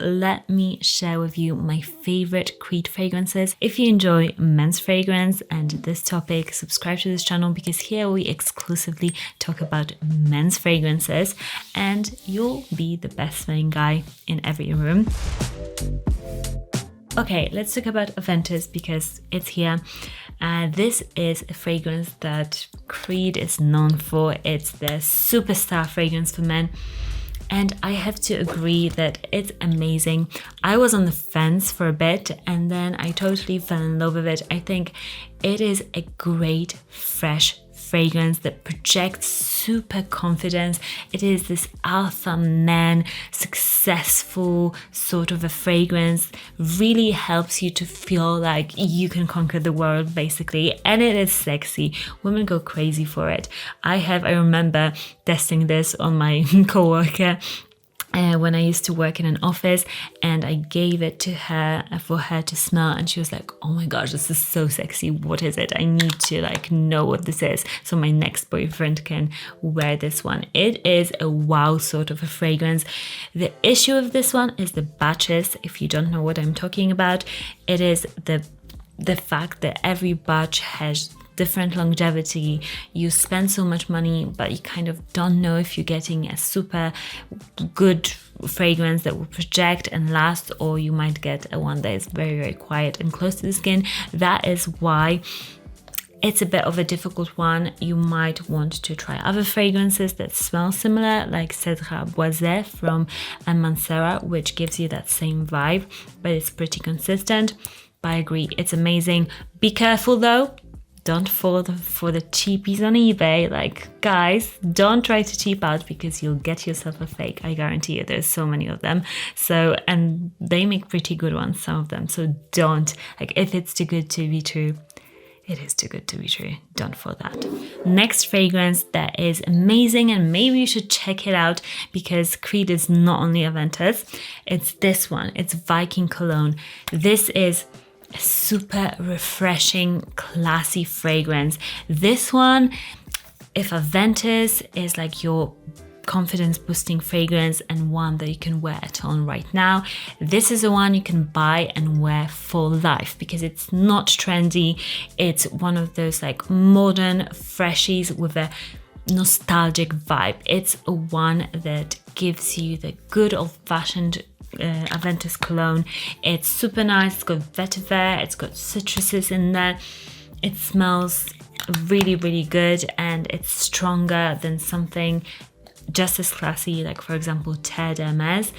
let me share with you my favorite Creed fragrances. If you enjoy men's fragrance and this topic, subscribe to this channel because here we exclusively talk about men's fragrances and you'll be the best smelling guy in every room. Okay, let's talk about Aventus because it's here. This is a fragrance that Creed is known for. It's the superstar fragrance for men. And I have to agree that it's amazing. I was on the fence for a bit and then I totally fell in love with it. I think it is a great, fresh fragrance that projects super confidence. It is this alpha man, successful sort of a fragrance, really helps you to feel like you can conquer the world basically, and it is sexy. Women go crazy for it. I remember testing this on my coworker when I used to work in an office, and I gave it to her for her to smell, and she was like, oh my gosh, this is so sexy, what is it? I need to know what this is so my next boyfriend can wear this one. It is a wow sort of a fragrance. The issue of this one is the batches. If you don't know what I'm talking about, it is the fact that every batch has different longevity. You spend so much money, but you kind of don't know if you're getting a super good fragrance that will project and last, or you might get a one that is very, very quiet and close to the skin. That is why it's a bit of a difficult one. You might want to try other fragrances that smell similar, like Cedra Boisé from Mancera, which gives you that same vibe, but it's pretty consistent. But I agree, it's amazing. Be careful though. Don't fall for the cheapies on eBay. Guys, don't try to cheap out because you'll get yourself a fake. I guarantee you, there's so many of them. So, and they make pretty good ones, some of them. So don't, if it's too good to be true, it is too good to be true. Don't fall that. Next fragrance that is amazing, and maybe you should check it out because Creed is not only Aventus, it's this one. It's Viking Cologne. This is a super refreshing, classy fragrance. This one, if Aventus is your confidence boosting fragrance and one that you can wear at home right now, this is the one you can buy and wear for life because it's not trendy. It's one of those modern freshies with a nostalgic vibe. It's a one that gives you the good old-fashioned Aventus Cologne. It's super nice. It's got Vetiver, it's got citruses in there. It smells really, really good, and it's stronger than something just as classy, for example, Terre d'Hermès.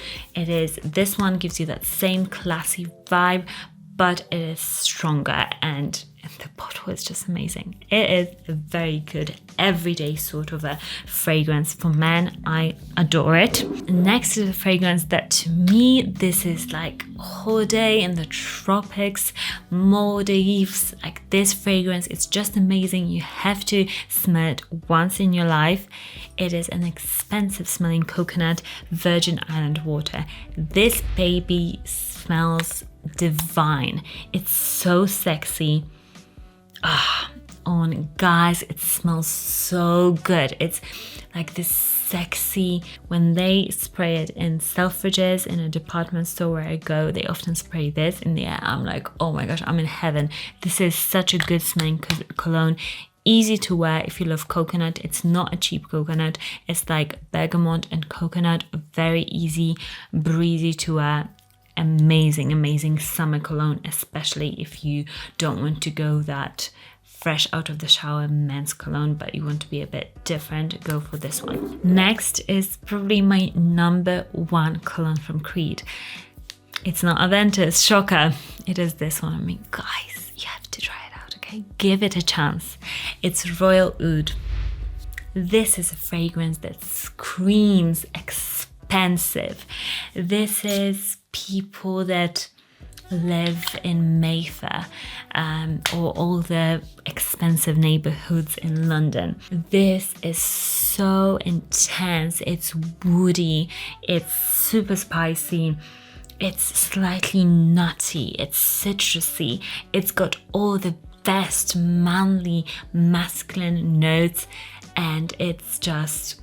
This one gives you that same classy vibe, but it is stronger, and the bottle is just amazing. It is a very good everyday sort of a fragrance for men. I adore it. Next is a fragrance that to me, this is holiday in the tropics, Maldives. This fragrance, it's just amazing. You have to smell it once in your life. It is an expensive smelling coconut Virgin Island water. This baby smells divine. It's so sexy. On guys, it smells so good. It's this sexy, when they spray it in Selfridges in a department store where I go, they often spray this in the air. I'm like, oh my gosh, I'm in heaven. This is such a good smelling cologne. Easy to wear if you love coconut. It's not a cheap coconut. It's bergamot and coconut. Very easy, breezy to wear. Amazing, amazing summer cologne, especially if you don't want to go that fresh out of the shower men's cologne, but you want to be a bit different, go for this one. Next is probably my number one cologne from Creed. It's not Aventus, shocker. It is this one. Guys, you have to try it out, okay? Give it a chance. It's Royal Oud. This is a fragrance that screams expensive. This is people that live in Mayfair or all the expensive neighborhoods in London. This is so intense. It's woody, it's super spicy, it's slightly nutty, it's citrusy, it's got all the best manly masculine notes, and it's just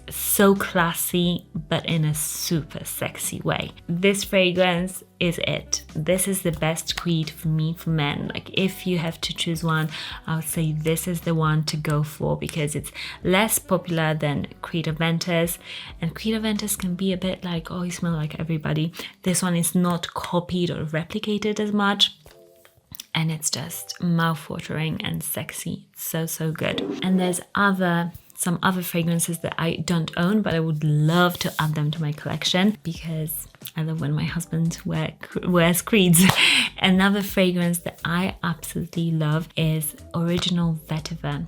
so classy, but in a super sexy way. This fragrance is it. This is the best creed for me for men. Like, if you have to choose one, I would say this is the one to go for, because it's less popular than Creed Aventus, and Creed Aventus can be a bit like, oh, you smell like everybody. This one is not copied or replicated as much, and it's just mouth-watering and sexy. So good. And there's some other fragrances that I don't own, but I would love to add them to my collection because I love when my husband wears creeds. Another fragrance that I absolutely love is Original Vetiver.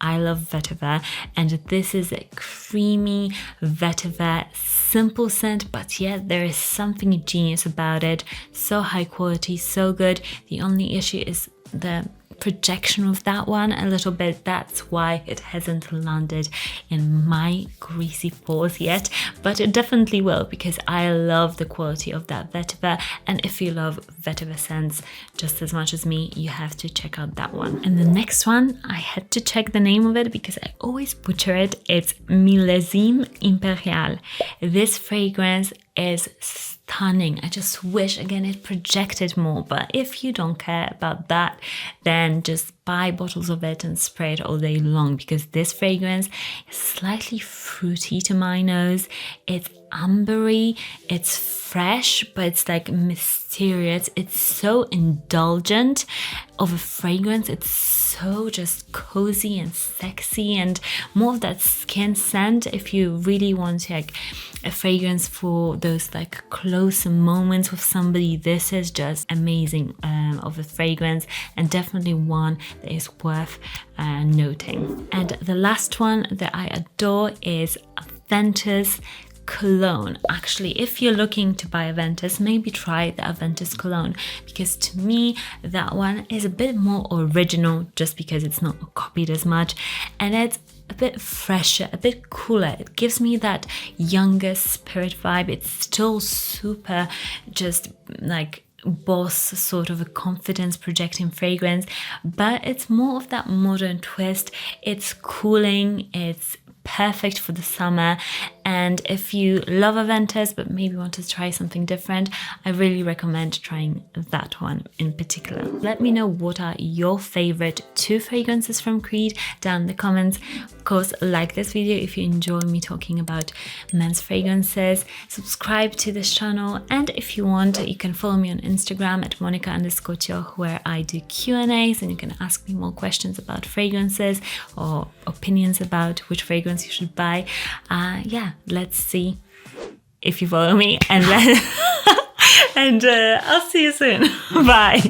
I love Vetiver, and this is a creamy vetiver, simple scent, but yet there is something genius about it. So high quality, so good. The only issue is the projection of that one a little bit. That's why it hasn't landed in my greasy paws yet, but it definitely will, because I love the quality of that vetiver. And if you love vetiver scents just as much as me, you have to check out that one. And the next one, I had to check the name of it because I always butcher it. It's Millésime Imperial. This fragrance is stunning. I just wish, again, it projected more, but if you don't care about that, then just buy bottles of it and spray it all day long, because this fragrance is slightly fruity to my nose. It's ambery, it's fresh, but it's like mysterious. It's so indulgent of a fragrance. It's so just cozy and sexy, and more of that skin scent. If you really want like a fragrance for those like close moments with somebody, this is just amazing of a fragrance, and definitely one that is worth noting. And the last one that I adore is Aventus Cologne. Actually, if you're looking to buy Aventus, maybe try the Aventus Cologne, because to me that one is a bit more original, just because it's not copied as much, and it's a bit fresher, a bit cooler. It gives me that younger spirit vibe. It's still super just like boss, sort of a confidence projecting fragrance, but it's more of that modern twist. It's cooling, it's perfect for the summer, and if you love Aventus but maybe want to try something different, I really recommend trying that one in particular. Let me know what are your favorite 2 fragrances from Creed down in the comments. Of course, like this video if you enjoy me talking about men's fragrances, subscribe to this channel, and if you want, you can follow me on Instagram at Monica_Tioch, where I do Q&As and you can ask me more questions about fragrances or opinions about which fragrance you should buy. Yeah, let's see if you follow me, and then and I'll see you soon. Bye.